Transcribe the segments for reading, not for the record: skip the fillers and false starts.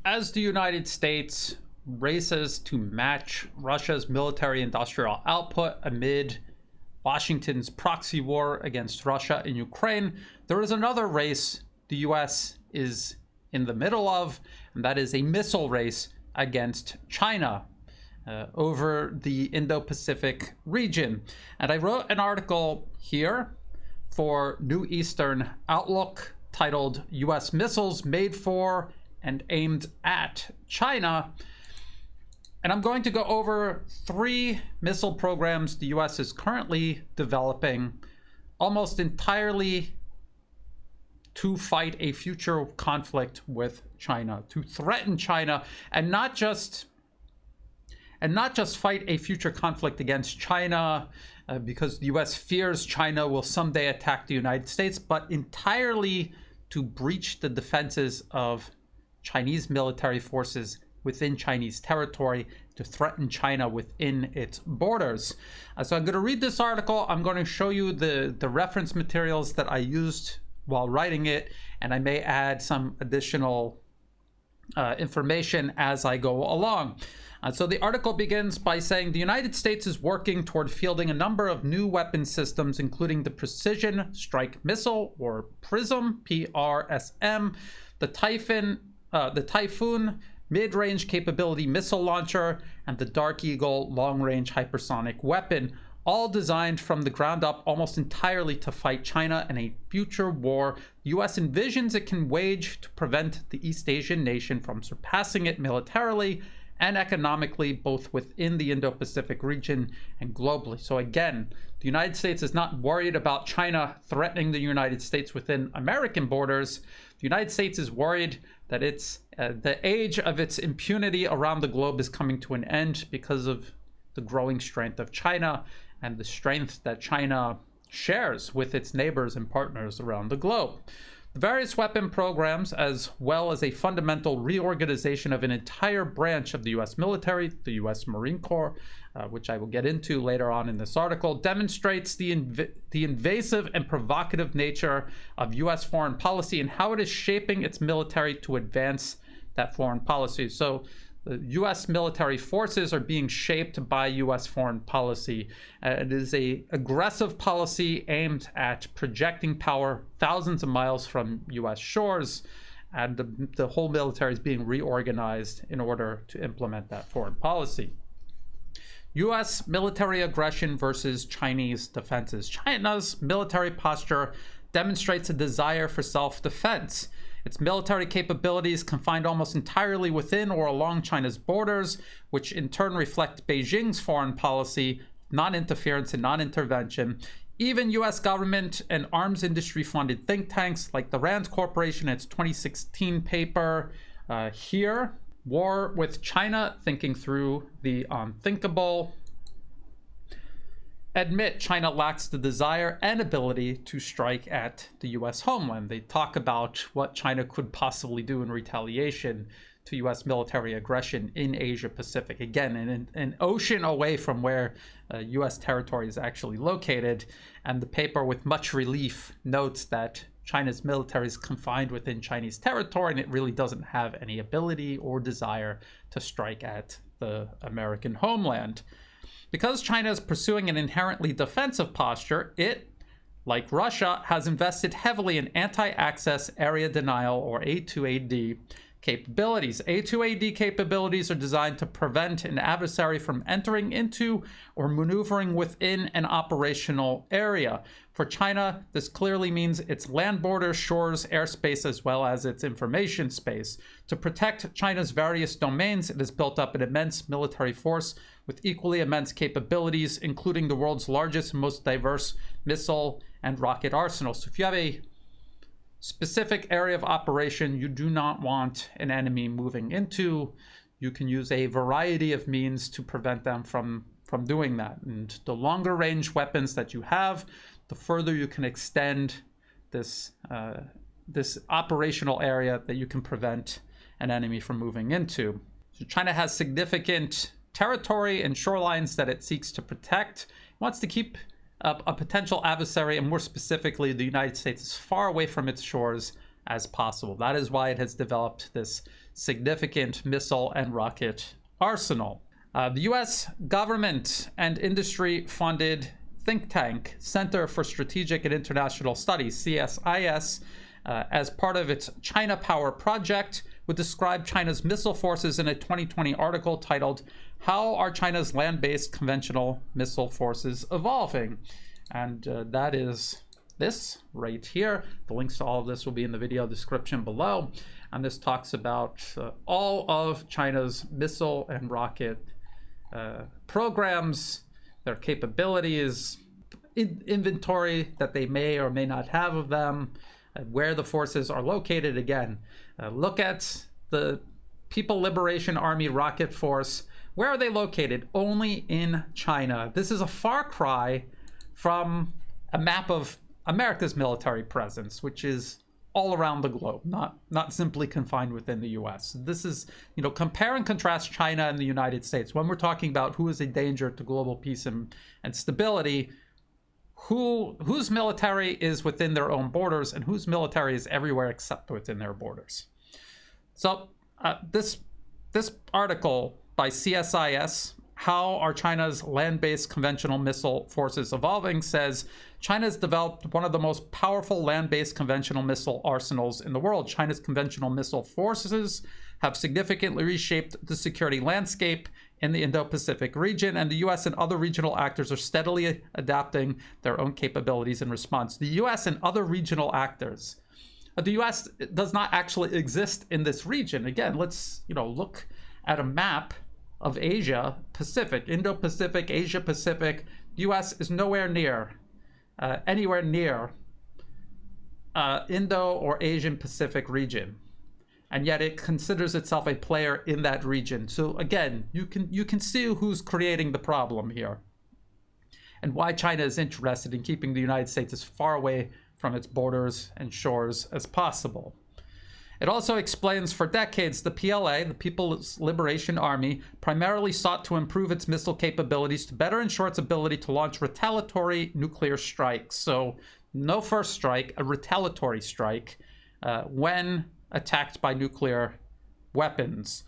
as the United States races to match Russia's military-industrial output amid Washington's proxy war against Russia in Ukraine, there is another race the US is in the middle of, and that is a missile race against China over the Indo-Pacific region. And I wrote an article here for New Eastern Outlook titled US Missiles Made for and Aimed at China. And I'm going to go over 3 missile programs the US is currently developing almost entirely to fight a future conflict with China, to threaten China, and not just fight a future conflict against China because the US fears China will someday attack the United States, but entirely to breach the defenses of Chinese military forces within Chinese territory, to threaten China within its borders. So I'm going to read this article. I'm going to show you the reference materials that I used while writing it, and I may add some additional information as I go along. So the article begins by saying the United States is working toward fielding a number of new weapon systems, including the Precision Strike Missile, or PrSM, PRSM, the Typhon mid-range capability missile launcher, and the Dark Eagle long-range hypersonic weapon, all designed from the ground up almost entirely to fight China in a future war the US envisions it can wage to prevent the East Asian nation from surpassing it militarily and economically, both within the Indo-Pacific region and globally. So again, the United States is not worried about China threatening the United States within American borders. The United States is worried that the age of its impunity around the globe is coming to an end because of the growing strength of China and the strength that China shares with its neighbors and partners around the globe. The various weapon programs, as well as a fundamental reorganization of an entire branch of the US military, the US Marine Corps, which I will get into later on in this article, demonstrates the invasive and provocative nature of US foreign policy and how it is shaping its military to advance that foreign policy. So the US military forces are being shaped by US foreign policy. It is an aggressive policy aimed at projecting power thousands of miles from US shores, and the whole military is being reorganized in order to implement that foreign policy. US military aggression versus Chinese defenses. China's military posture demonstrates a desire for self-defense. Its military capabilities confined almost entirely within or along China's borders, which in turn reflect Beijing's foreign policy, non-interference and non-intervention. Even US government and arms industry funded think tanks like the RAND Corporation, its 2016 paper here, War with China, Thinking Through the Unthinkable, admit China lacks the desire and ability to strike at the US homeland. They talk about what China could possibly do in retaliation to US military aggression in Asia Pacific. Again, in an ocean away from where US territory is actually located. And the paper, with much relief, notes that China's military is confined within Chinese territory and it really doesn't have any ability or desire to strike at the American homeland. Because China is pursuing an inherently defensive posture, it, like Russia, has invested heavily in anti-access area denial, or A2AD, capabilities. A2AD capabilities are designed to prevent an adversary from entering into or maneuvering within an operational area. For China, this clearly means its land borders, shores, airspace, as well as its information space. To protect China's various domains, it has built up an immense military force with equally immense capabilities, including the world's largest and most diverse missile and rocket arsenal. So if you have a specific area of operation you do not want an enemy moving into, you can use a variety of means to prevent them from doing that. And the longer range weapons that you have, the further you can extend this operational area that you can prevent an enemy from moving into. So China has significant territory and shorelines that it seeks to protect. It wants to keep a potential adversary, and more specifically the United States, as far away from its shores as possible. That is why it has developed this significant missile and rocket arsenal. The US government and industry funded think tank Center for Strategic and International Studies, CSIS, as part of its China Power project, would describe China's missile forces in a 2020 article titled, "How Are China's Land-Based Conventional Missile Forces Evolving?" And that is this right here. The links to all of this will be in the video description below. And this talks about all of China's missile and rocket programs, their capabilities, inventory that they may or may not have of them, where the forces are located. Again, look at the People Liberation Army Rocket Force. Where are they located? Only in China. This is a far cry from a map of America's military presence, which is all around the globe, not simply confined within the US. This is, compare and contrast China and the United States. When we're talking about who is a danger to global peace and stability, whose military is within their own borders and whose military is everywhere except within their borders. So this article by CSIS, How Are China's Land-Based Conventional Missile Forces Evolving, says China's developed one of the most powerful land-based conventional missile arsenals in the world. China's conventional missile forces have significantly reshaped the security landscape in the Indo-Pacific region, and the US and other regional actors are steadily adapting their own capabilities in response. The US and other regional actors. The US does not actually exist in this region. Again, let's look at a map of Asia Pacific, Indo-Pacific, Asia Pacific. The US is nowhere near, anywhere near Indo or Asian Pacific region. And yet it considers itself a player in that region. So again, you can see who's creating the problem here and why China is interested in keeping the United States as far away from its borders and shores as possible. It also explains for decades the PLA, the People's Liberation Army, primarily sought to improve its missile capabilities to better ensure its ability to launch retaliatory nuclear strikes. So no first strike, a retaliatory strike when attacked by nuclear weapons.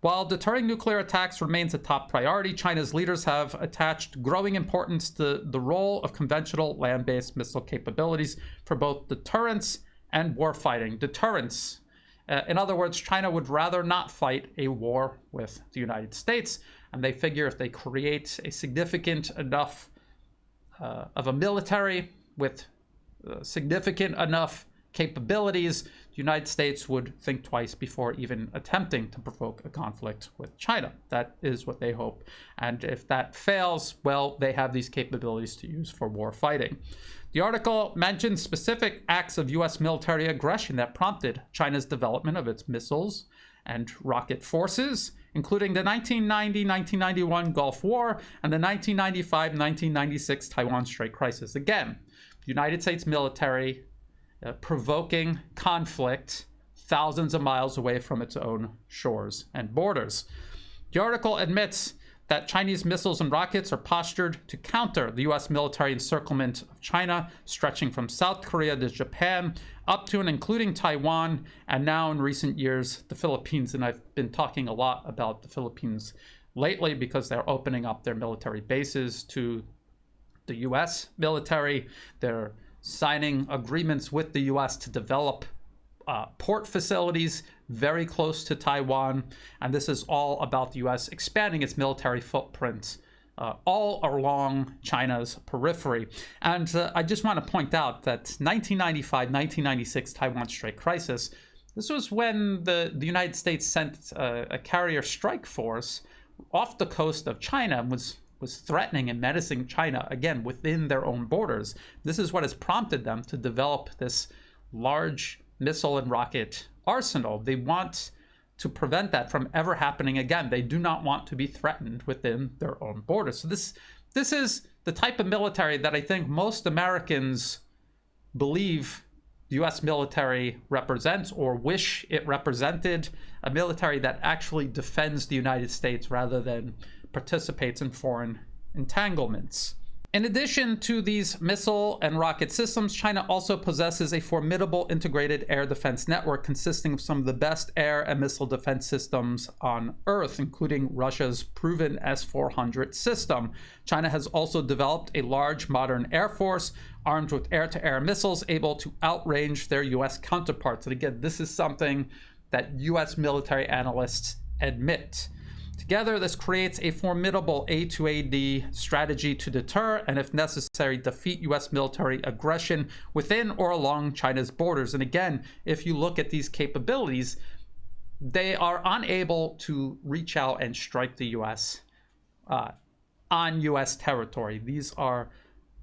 While deterring nuclear attacks remains a top priority, China's leaders have attached growing importance to the role of conventional land-based missile capabilities for both deterrence and warfighting. Deterrence. In other words, China would rather not fight a war with the United States, and they figure if they create a significant enough of a military with significant enough capabilities, the United States would think twice before even attempting to provoke a conflict with China. That is what they hope. And if that fails, well, they have these capabilities to use for war fighting. The article mentions specific acts of US military aggression that prompted China's development of its missiles and rocket forces, including the 1990-1991 Gulf War and the 1995-1996 Taiwan Strait crisis. Again, the United States military provoking conflict thousands of miles away from its own shores and borders. The article admits that Chinese missiles and rockets are postured to counter the US military encirclement of China, stretching from South Korea to Japan, up to and including Taiwan, and now in recent years, the Philippines. And I've been talking a lot about the Philippines lately because they're opening up their military bases to the US military. They're signing agreements with the US to develop port facilities very close to Taiwan. And this is all about the US expanding its military footprint all along China's periphery. And I just want to point out that 1995-1996 Taiwan Strait crisis, this was when the United States sent a carrier strike force off the coast of China and was threatening and menacing China, again, within their own borders. This is what has prompted them to develop this large missile and rocket arsenal. They want to prevent that from ever happening again. They do not want to be threatened within their own borders. So this is the type of military that I think most Americans believe the US military represents or wish it represented, a military that actually defends the United States rather than participates in foreign entanglements. In addition to these missile and rocket systems, China also possesses a formidable integrated air defense network consisting of some of the best air and missile defense systems on Earth, including Russia's proven S-400 system. China has also developed a large modern air force armed with air-to-air missiles able to outrange their US counterparts. And again, this is something that US military analysts admit. Together, this creates a formidable A2AD strategy to deter and, if necessary, defeat US military aggression within or along China's borders. And again, if you look at these capabilities, they are unable to reach out and strike the US on US territory. These are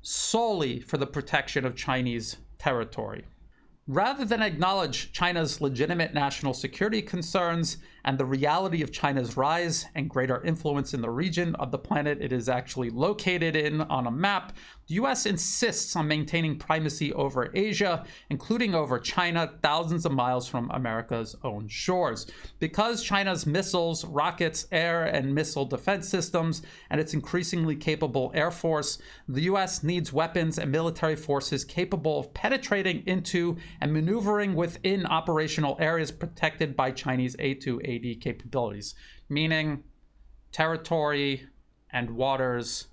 solely for the protection of Chinese territory. Rather than acknowledge China's legitimate national security concerns and the reality of China's rise and greater influence in the region of the planet it is actually located in on a map, the US insists on maintaining primacy over Asia, including over China, thousands of miles from America's own shores. Because China's missiles, rockets, air and missile defense systems, and its increasingly capable air force, the US needs weapons and military forces capable of penetrating into and maneuvering within operational areas protected by Chinese A2AD capabilities, meaning territory and waters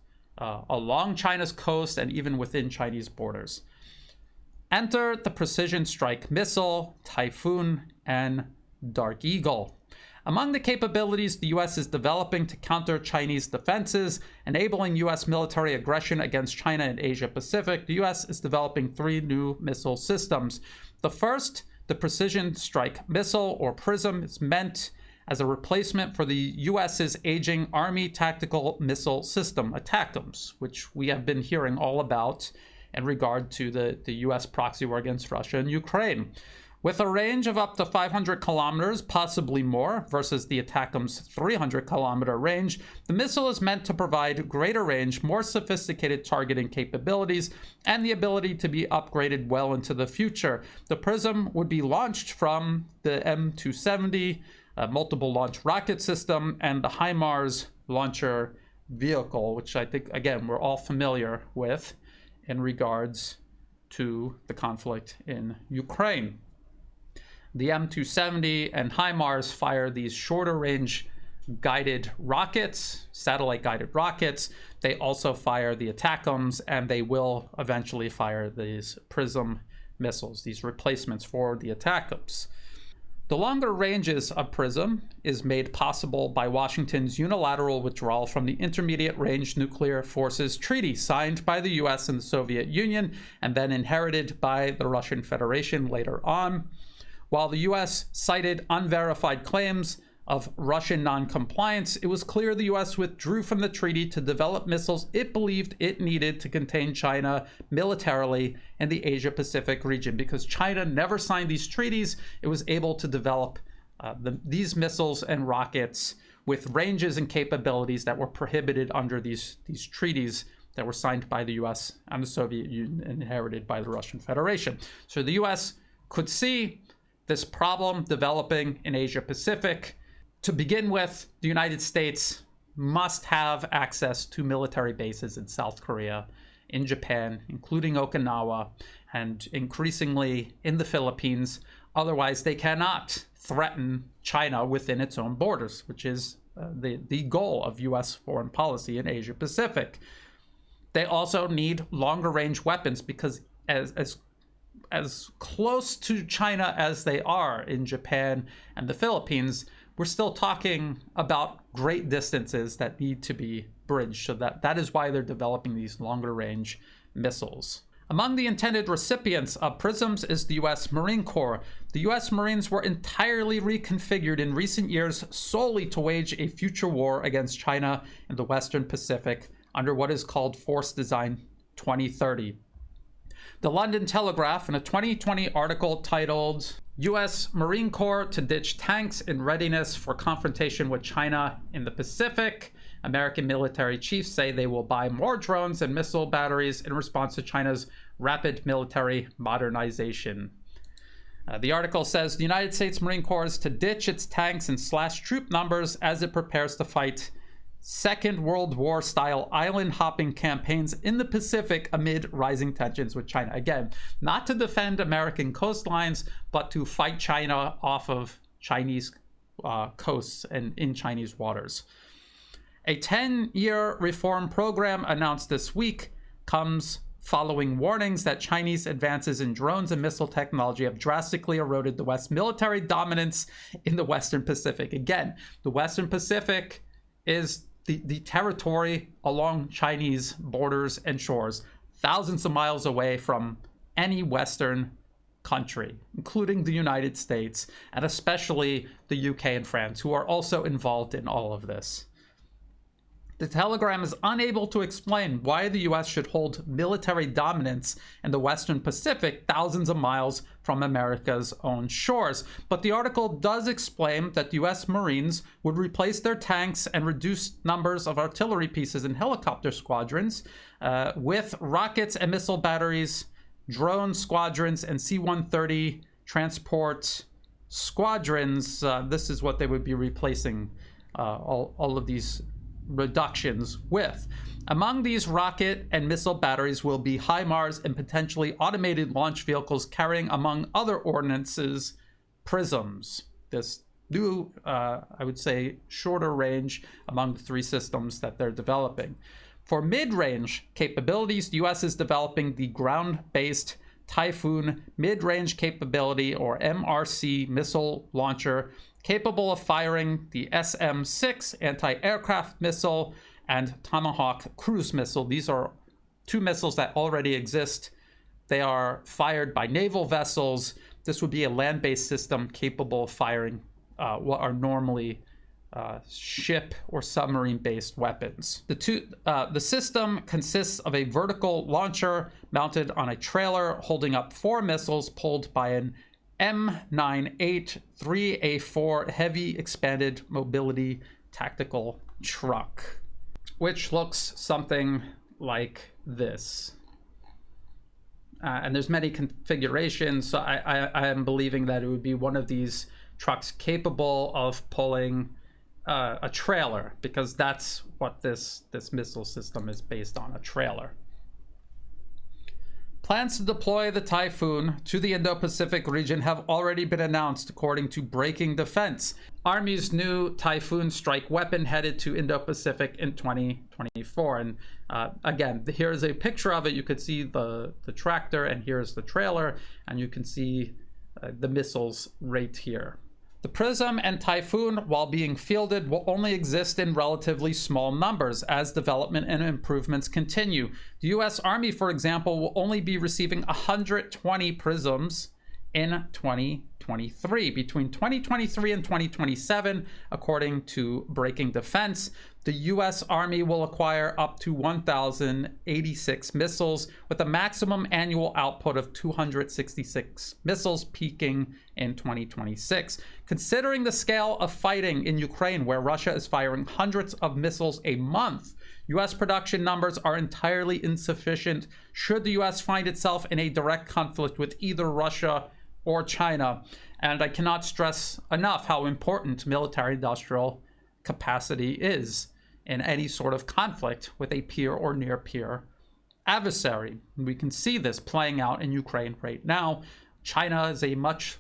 along China's coast and even within Chinese borders. Enter the precision strike missile, Typhon, and Dark Eagle. Among the capabilities the US is developing to counter Chinese defenses, enabling US military aggression against China and Asia-Pacific, the US is developing 3 new missile systems. The first, the precision strike missile, or PrSM, is meant as a replacement for the US's aging Army Tactical Missile System, ATACMS, which we have been hearing all about in regard to the US proxy war against Russia and Ukraine. With a range of up to 500 kilometers, possibly more, versus the ATACMS' 300-kilometer range, the missile is meant to provide greater range, more sophisticated targeting capabilities, and the ability to be upgraded well into the future. The PrSM would be launched from the M270 multiple launch rocket system and the HIMARS launcher vehicle, which I think, again, we're all familiar with in regards to the conflict in Ukraine. The M270 and HIMARS fire these shorter range guided rockets, satellite guided rockets. They also fire the ATACMS, and they will eventually fire these PrSM missiles, these replacements for the ATACMS. The longer ranges of PrSM is made possible by Washington's unilateral withdrawal from the Intermediate Range Nuclear Forces Treaty, signed by the US and the Soviet Union, and then inherited by the Russian Federation later on. While the US cited unverified claims of Russian non-compliance, it was clear the US withdrew from the treaty to develop missiles it believed it needed to contain China militarily in the Asia-Pacific region. Because China never signed these treaties, it was able to develop these missiles and rockets with ranges and capabilities that were prohibited under these treaties that were signed by the US and the Soviet Union and inherited by the Russian Federation. So the US could see this problem developing in Asia-Pacific. To begin with, the United States must have access to military bases in South Korea, in Japan, including Okinawa, and increasingly in the Philippines. Otherwise, they cannot threaten China within its own borders, which is the goal of US foreign policy in Asia-Pacific. They also need longer range weapons because as close to China as they are in Japan and the Philippines, we're still talking about great distances that need to be bridged. So that is why they're developing these longer range missiles. Among the intended recipients of PrSMs is the US Marine Corps. The US Marines were entirely reconfigured in recent years solely to wage a future war against China in the Western Pacific under what is called Force Design 2030. The London Telegraph, in a 2020 article titled US Marine Corps to Ditch Tanks in Readiness for Confrontation with China in the Pacific, American military chiefs say they will buy more drones and missile batteries in response to China's rapid military modernization. The article says the United States Marine Corps is to ditch its tanks and slash troop numbers as it prepares to fight Second World War style island hopping campaigns in the Pacific amid rising tensions with China. Again, not to defend American coastlines, but to fight China off of Chinese coasts and in Chinese waters. A 10-year reform program announced this week comes following warnings that Chinese advances in drones and missile technology have drastically eroded the West's military dominance in the Western Pacific. Again, the Western Pacific is the territory along Chinese borders and shores, thousands of miles away from any Western country, including the United States, and especially the UK and France, who are also involved in all of this. The Telegram is unable to explain why the US should hold military dominance in the Western Pacific thousands of miles from America's own shores. But the article does explain that US Marines would replace their tanks and reduce numbers of artillery pieces in helicopter squadrons with rockets and missile batteries, drone squadrons, and C-130 transport squadrons. This is what they would be replacing all of these reductions with. Among these rocket and missile batteries will be HIMARS and potentially automated launch vehicles carrying, among other ordnances, prisms. This new, I would say, shorter range among the three systems that they're developing. For mid-range capabilities, the US is developing the ground-based Typhon mid-range capability, or MRC, missile launcher, capable of firing the SM-6 anti-aircraft missile and Tomahawk cruise missile. These are two missiles that already exist. They are fired by naval vessels. This would be a land-based system capable of firing what are normally ship or submarine-based weapons. The system consists of a vertical launcher mounted on a trailer holding up 4 missiles pulled by an M98-3A4 heavy expanded mobility tactical truck, which looks something like this. And there's many configurations, so I am believing that it would be one of these trucks capable of pulling a trailer, because that's what this missile system is based on, a trailer. Plans to deploy the Typhoon to the Indo-Pacific region have already been announced, according to Breaking Defense. Army's new Typhoon strike weapon headed to Indo-Pacific in 2024. And again, here's a picture of it. You could see the tractor, and here's the trailer, and you can see the missiles right here. The Prism and Typhoon, while being fielded, will only exist in relatively small numbers as development and improvements continue. The US Army, for example, will only be receiving 120 Prisms in 2023. Between 2023 and 2027, according to Breaking Defense, the US Army will acquire up to 1,086 missiles, with a maximum annual output of 266 missiles, peaking in 2026. Considering the scale of fighting in Ukraine, where Russia is firing hundreds of missiles a month, US production numbers are entirely insufficient should the US find itself in a direct conflict with either Russia or China. And I cannot stress enough how important military-industrial capacity is in any sort of conflict with a peer or near peer adversary. And we can see this playing out in Ukraine right now. China is a much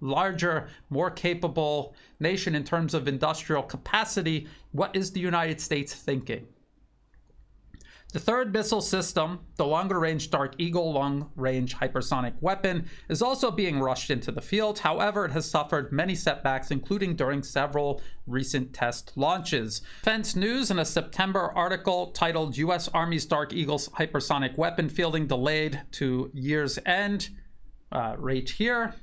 larger, more capable nation in terms of industrial capacity. What is the United States thinking? The third missile system, the longer-range Dark Eagle long-range hypersonic weapon, is also being rushed into the field. However, it has suffered many setbacks, including during several recent test launches. Defense News, in a September article titled U.S. Army's Dark Eagle's hypersonic weapon fielding delayed to year's end, right here,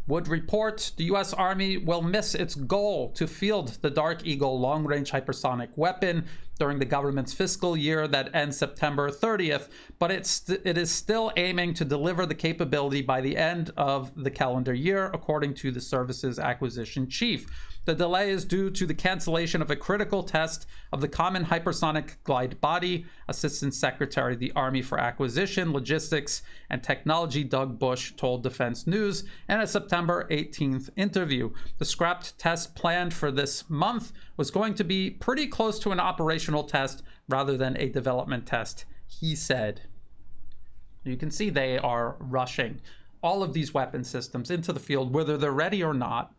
would report the U.S. Army will miss its goal to field the Dark Eagle long-range hypersonic weapon during the government's fiscal year that ends September 30th, but it is still aiming to deliver the capability by the end of the calendar year, according to the service's acquisition chief. The delay is due to the cancellation of a critical test of the Common Hypersonic Glide Body, Assistant Secretary of the Army for Acquisition, Logistics, and Technology Doug Bush told Defense News in a September 18th interview. The scrapped test planned for this month was going to be pretty close to an operational test rather than a development test, he said. You can see they are rushing all of these weapon systems into the field, whether they're ready or not.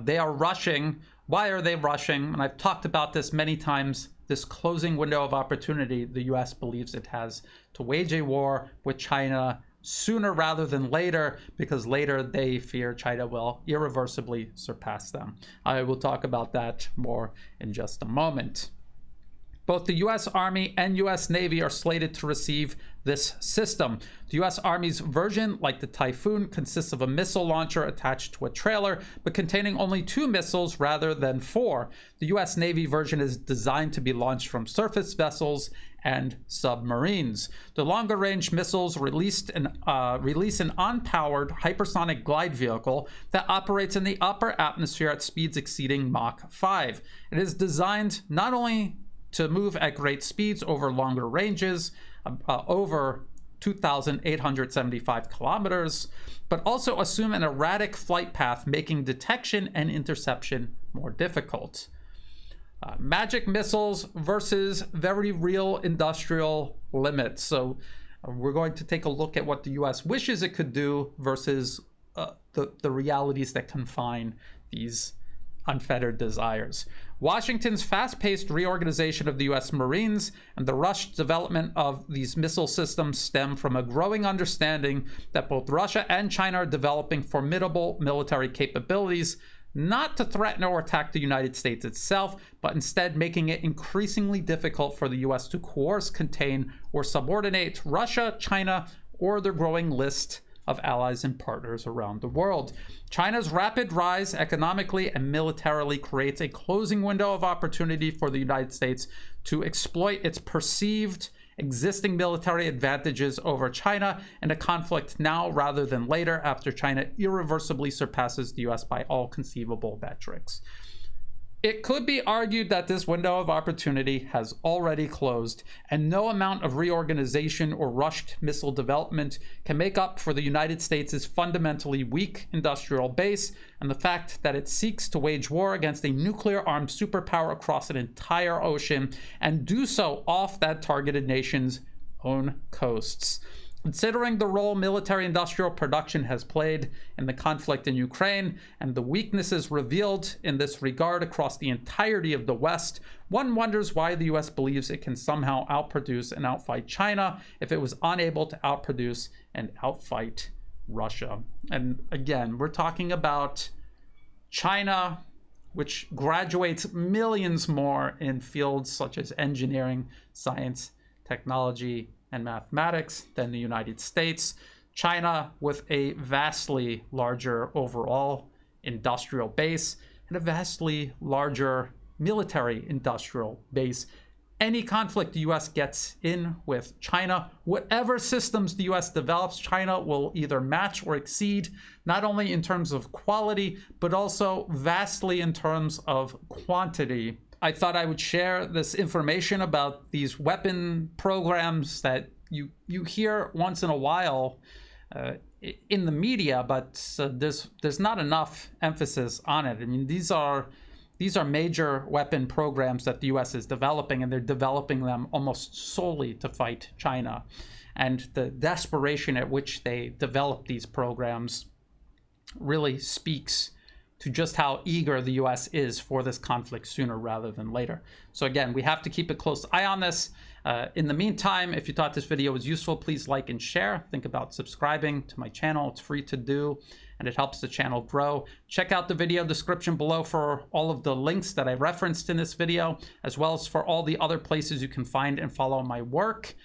They are rushing. Why are they rushing? And I've talked about this many times, this closing window of opportunity the US believes it has to wage a war with China sooner rather than later, because later they fear China will irreversibly surpass them. I will talk about that more in just a moment. Both the U.S. Army and U.S. Navy are slated to receive this system. The U.S. Army's version, like the Typhon, consists of a missile launcher attached to a trailer, but containing only 2 missiles rather than 4. The U.S. Navy version is designed to be launched from surface vessels and submarines. The longer-range missiles release an unpowered hypersonic glide vehicle that operates in the upper atmosphere at speeds exceeding Mach 5. It is designed not only to move at great speeds over longer ranges, over 2,875 kilometers, but also assume an erratic flight path, making detection and interception more difficult. Magic missiles versus very real industrial limits. So we're going to take a look at what the US wishes it could do versus the realities that confine these unfettered desires. Washington's fast-paced reorganization of the U.S. Marines and the rushed development of these missile systems stem from a growing understanding that both Russia and China are developing formidable military capabilities, not to threaten or attack the United States itself, but instead making it increasingly difficult for the U.S. to coerce, contain, or subordinate Russia, China, or their growing list of allies and partners around the world. China's rapid rise economically and militarily creates a closing window of opportunity for the United States to exploit its perceived existing military advantages over China in a conflict now rather than later, after China irreversibly surpasses the US by all conceivable metrics. It could be argued that this window of opportunity has already closed, and no amount of reorganization or rushed missile development can make up for the United States' fundamentally weak industrial base and the fact that it seeks to wage war against a nuclear-armed superpower across an entire ocean and do so off that targeted nation's own coasts. Considering the role military-industrial production has played in the conflict in Ukraine and the weaknesses revealed in this regard across the entirety of the West, one wonders why the US believes it can somehow outproduce and outfight China if it was unable to outproduce and outfight Russia. And again, we're talking about China, which graduates millions more in fields such as engineering, science, technology, and mathematics than the United States. China with a vastly larger overall industrial base and a vastly larger military industrial base. Any conflict the US gets in with China, whatever systems the US develops, China will either match or exceed, not only in terms of quality, but also vastly in terms of quantity. I thought I would share this information about these weapon programs that you hear once in a while in the media, but there's not enough emphasis on it. I mean, these are major weapon programs that the US is developing, and they're developing them almost solely to fight China. And the desperation at which they develop these programs really speaks to just how eager the US is for this conflict sooner rather than later. So again, we have to keep a close eye on this. In the meantime, if you thought this video was useful, please like and share. Think about subscribing to my channel. It's free to do, and it helps the channel grow. Check out the video description below for all of the links that I referenced in this video, as well as for all the other places you can find and follow my work.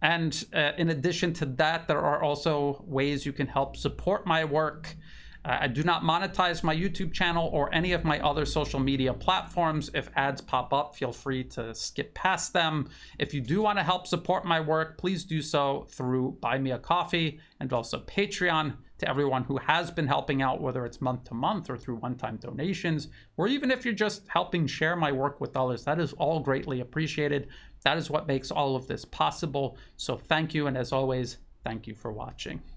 And in addition to that, there are also ways you can help support my work. I do not monetize my YouTube channel or any of my other social media platforms. If ads pop up, feel free to skip past them. If you do want to help support my work, please do so through Buy Me a Coffee and also Patreon. To everyone who has been helping out, whether it's month to month or through one-time donations, or even if you're just helping share my work with others, that is all greatly appreciated. That is what makes all of this possible. So thank you, and as always, thank you for watching.